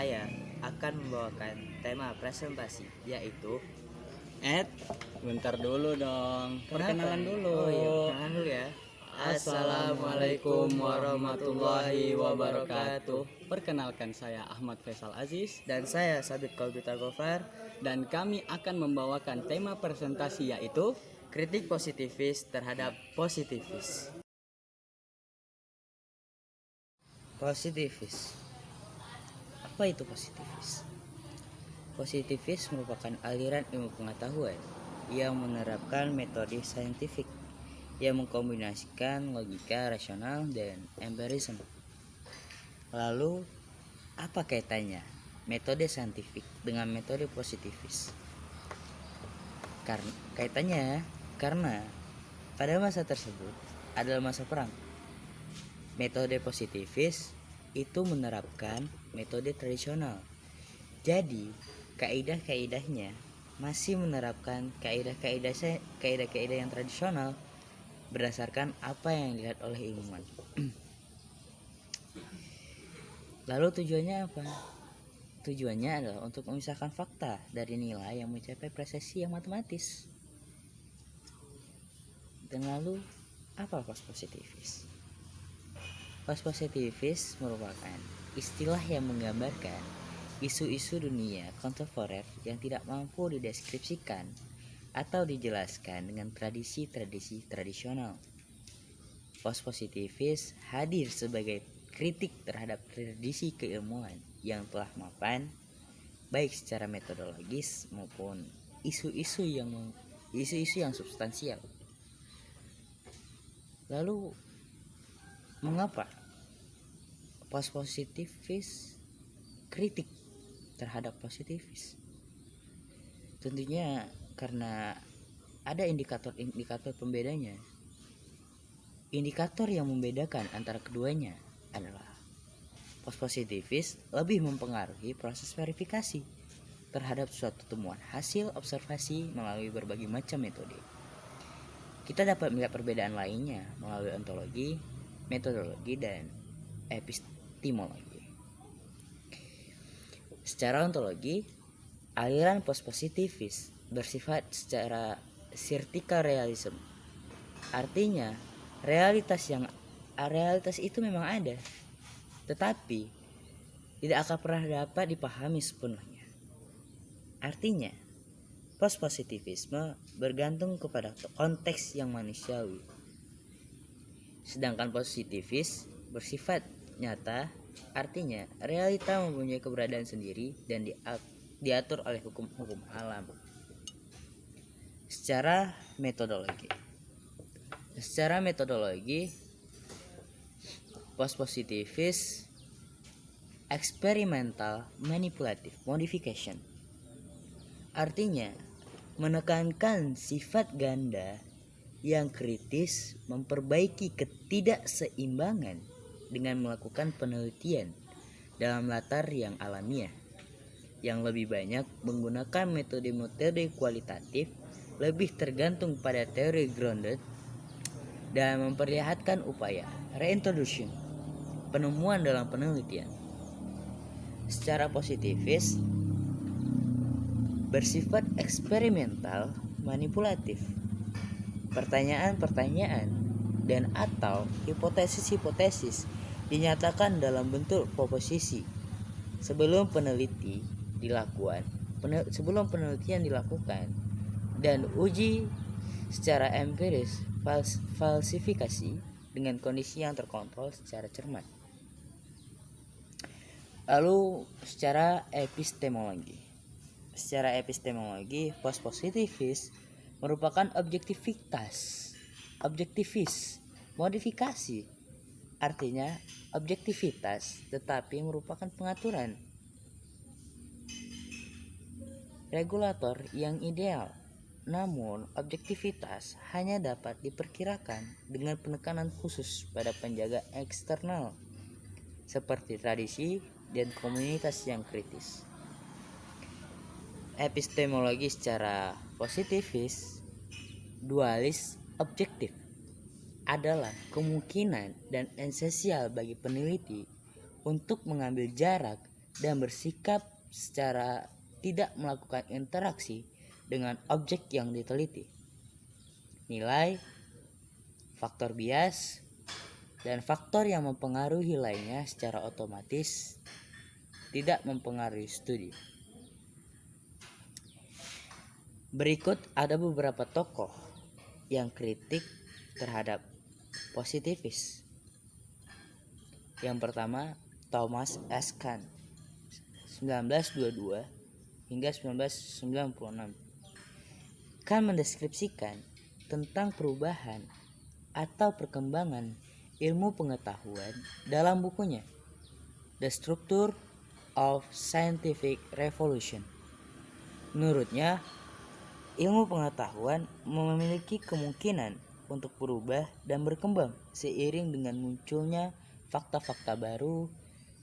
saya akan membawakan tema presentasi yaitu Bentar dulu dong. Perkenalan Kenapa? dulu. Oh iya, perkenalan dulu ya. Assalamualaikum warahmatullahi wabarakatuh. Perkenalkan, saya Ahmad Faisal Aziz Dan saya Sabit Kolbita Gofar. dan kami akan membawakan tema presentasi yaitu Kritik positifis terhadap positivis. Positivis. Apa itu positivis? Positivis merupakan aliran ilmu pengetahuan yang menerapkan metode saintifik yang mengkombinasikan logika rasional dan empirisme. Lalu, apa kaitannya metode saintifik dengan metode positivis? Karena pada masa tersebut adalah masa perang. Metode positivis itu menerapkan metode tradisional. Jadi, kaidah-kaidahnya masih menerapkan kaidah-kaidah yang tradisional berdasarkan apa yang dilihat oleh ilmuwan. Lalu tujuannya apa? Tujuannya adalah untuk memisahkan fakta dari nilai yang mencapai presisi yang matematis. Dan lalu, apa post positivis? Post positivis merupakan istilah yang menggambarkan isu-isu dunia kontemporer yang tidak mampu dideskripsikan atau dijelaskan dengan tradisi-tradisi tradisional. Post-positivis hadir sebagai kritik terhadap tradisi keilmuan yang telah mapan, baik secara metodologis maupun isu-isu yang substansial. Lalu, mengapa post-positivis kritik terhadap positivis? Tentunya karena ada indikator pembedanya. Indikator yang membedakan antara keduanya adalah post-positivis lebih mempengaruhi proses verifikasi terhadap suatu temuan hasil observasi melalui berbagai macam metode. Kita dapat melihat perbedaan lainnya melalui ontologi, metodologi, dan epistemologi. Secara ontologi, aliran post-positivis bersifat secara vertikal realism. Artinya, realitas itu memang ada, tetapi tidak akan pernah dapat dipahami sepenuhnya. Artinya, post-positivisme bergantung kepada konteks yang manusiawi. Sedangkan positivis bersifat nyata, artinya realita mempunyai keberadaan sendiri dan diatur oleh hukum-hukum alam. Secara metodologi, post-positivis experimental manipulative modification, artinya menekankan sifat ganda yang kritis memperbaiki ketidakseimbangan dengan melakukan penelitian dalam latar yang alamiah, yang lebih banyak menggunakan metode-metode kualitatif, lebih tergantung pada teori grounded, dan memperlihatkan upaya reintroduction, penemuan dalam penelitian. Secara positivis bersifat eksperimental manipulatif. Pertanyaan-pertanyaan dan atau hipotesis-hipotesis dinyatakan dalam bentuk proposisi sebelum penelitian dilakukan dan uji secara empiris falsifikasi dengan kondisi yang terkontrol secara cermat. Lalu secara epistemologi, post-positivis merupakan objektivis modifikasi, artinya objektivitas tetapi merupakan pengaturan regulator yang ideal. Namun objektivitas hanya dapat diperkirakan dengan penekanan khusus pada penjaga eksternal seperti tradisi dan komunitas yang kritis. Epistemologi secara positivis dualis objektif adalah kemungkinan dan esensial bagi peneliti untuk mengambil jarak dan bersikap secara tidak melakukan interaksi dengan objek yang diteliti. Nilai, faktor bias, dan faktor yang mempengaruhi lainnya secara otomatis tidak mempengaruhi studi. Berikut ada beberapa tokoh yang kritik terhadap positivis. Yang pertama, Thomas S. Kuhn, 1922 hingga 1996. Kuhn mendeskripsikan tentang perubahan atau perkembangan ilmu pengetahuan dalam bukunya The Structure of Scientific Revolution. Menurutnya, ilmu pengetahuan memiliki kemungkinan untuk berubah dan berkembang seiring dengan munculnya fakta-fakta baru,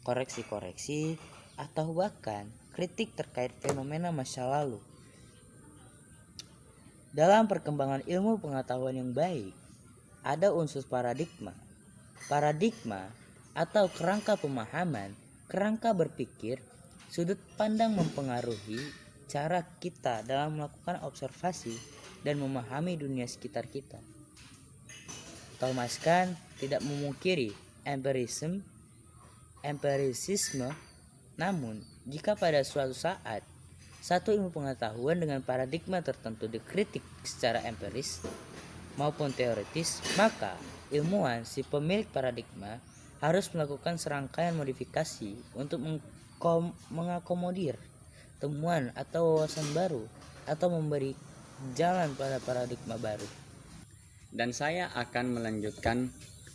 koreksi-koreksi, atau bahkan kritik terkait fenomena masa lalu. Dalam perkembangan ilmu pengetahuan yang baik, ada unsur paradigma. Paradigma atau kerangka pemahaman, kerangka berpikir, sudut pandang mempengaruhi cara kita dalam melakukan observasi dan memahami dunia sekitar kita. Thomas Kuhn tidak memungkiri empirisisme, namun jika pada suatu saat satu ilmu pengetahuan dengan paradigma tertentu dikritik secara empiris maupun teoritis, maka ilmuwan si pemilik paradigma harus melakukan serangkaian modifikasi untuk mengakomodir temuan atau wawasan baru atau memberi jalan pada paradigma baru. Dan saya akan melanjutkan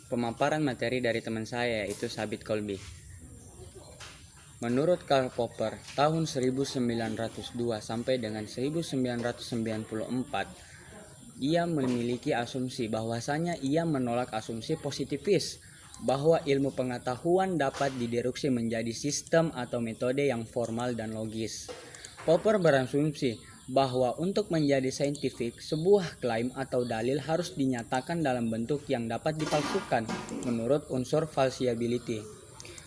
pemaparan materi dari teman saya, yaitu Sabit Colby. Menurut Karl Popper, tahun 1902 sampai dengan 1994, ia memiliki asumsi bahwasanya ia menolak asumsi positivis bahwa ilmu pengetahuan dapat dideduksi menjadi sistem atau metode yang formal dan logis. Popper berasumsi bahwa untuk menjadi saintifik, sebuah klaim atau dalil harus dinyatakan dalam bentuk yang dapat dipalsukan menurut unsur falsiability.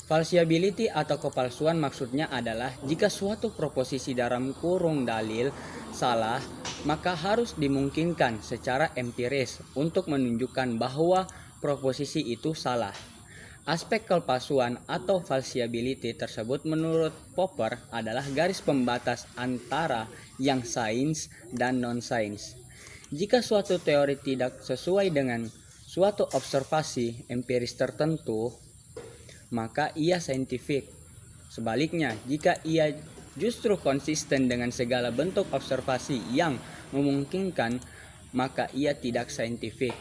Falsiability atau kepalsuan maksudnya adalah jika suatu proposisi dalam kurung dalil salah, maka harus dimungkinkan secara empiris untuk menunjukkan bahwa proposisi itu salah. Aspek kepalsuan atau falsiability tersebut menurut Popper adalah garis pembatas antara yang sains dan non-sains. Jika suatu teori tidak sesuai dengan suatu observasi empiris tertentu, maka ia saintifik. Sebaliknya, jika ia justru konsisten dengan segala bentuk observasi yang memungkinkan, maka ia tidak saintifik.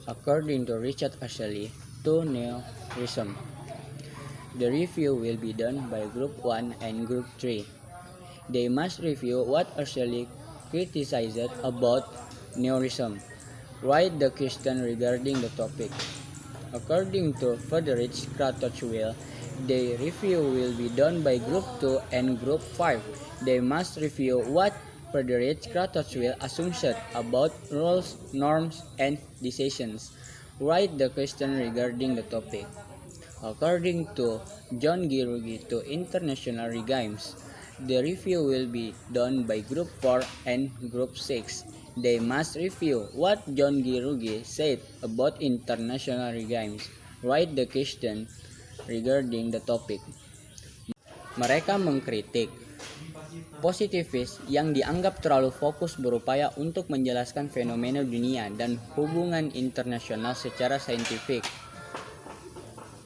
According to Richard Ashley, to Neorism, the review will be done by Group 1 and Group 3. They must review what Ashley criticized about Neorism, write the question regarding the topic. According to Friedrich Krautwil, the review will be done by Group 2 and Group 5. They must review what Friedrich Krautwil assumed about rules, norms, and decisions. Write the question regarding the topic. According to John Girugi to International Games, the review will be done by Group 4 and Group 6. They must review what John Girugi said about International Games. Write the question regarding the topic. Mereka mengkritik positivis yang dianggap terlalu fokus berupaya untuk menjelaskan fenomena dunia dan hubungan internasional secara saintifik.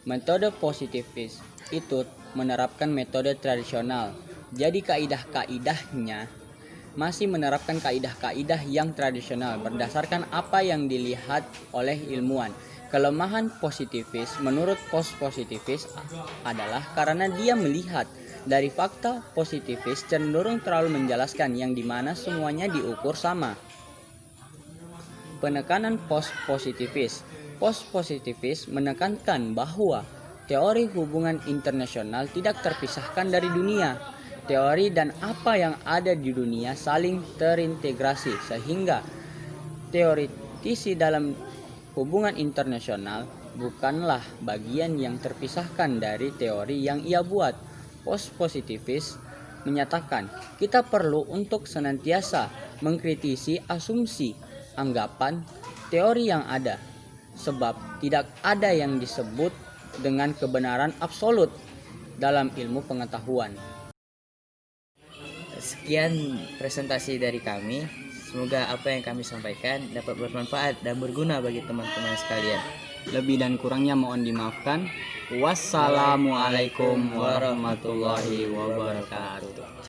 Metode positivis itu menerapkan metode tradisional, jadi kaidah-kaidahnya masih menerapkan kaidah-kaidah yang tradisional berdasarkan apa yang dilihat oleh ilmuwan. Kelemahan positivis menurut post-positivis adalah karena dia melihat dari fakta positivis cenderung terlalu menjelaskan yang dimana semuanya diukur sama. Penekanan post-positivis. Post-positivis menekankan bahwa teori hubungan internasional tidak terpisahkan dari dunia. Teori dan apa yang ada di dunia saling terintegrasi sehingga teoritisi dalam hubungan internasional bukanlah bagian yang terpisahkan dari teori yang ia buat. Post-positivis menyatakan kita perlu untuk senantiasa mengkritisi asumsi, anggapan, teori yang ada, sebab tidak ada yang disebut dengan kebenaran absolut dalam ilmu pengetahuan. Sekian presentasi dari kami. Semoga apa yang kami sampaikan dapat bermanfaat dan berguna bagi teman-teman sekalian. Lebih dan kurangnya mohon dimaafkan. Wassalamualaikum warahmatullahi wabarakatuh.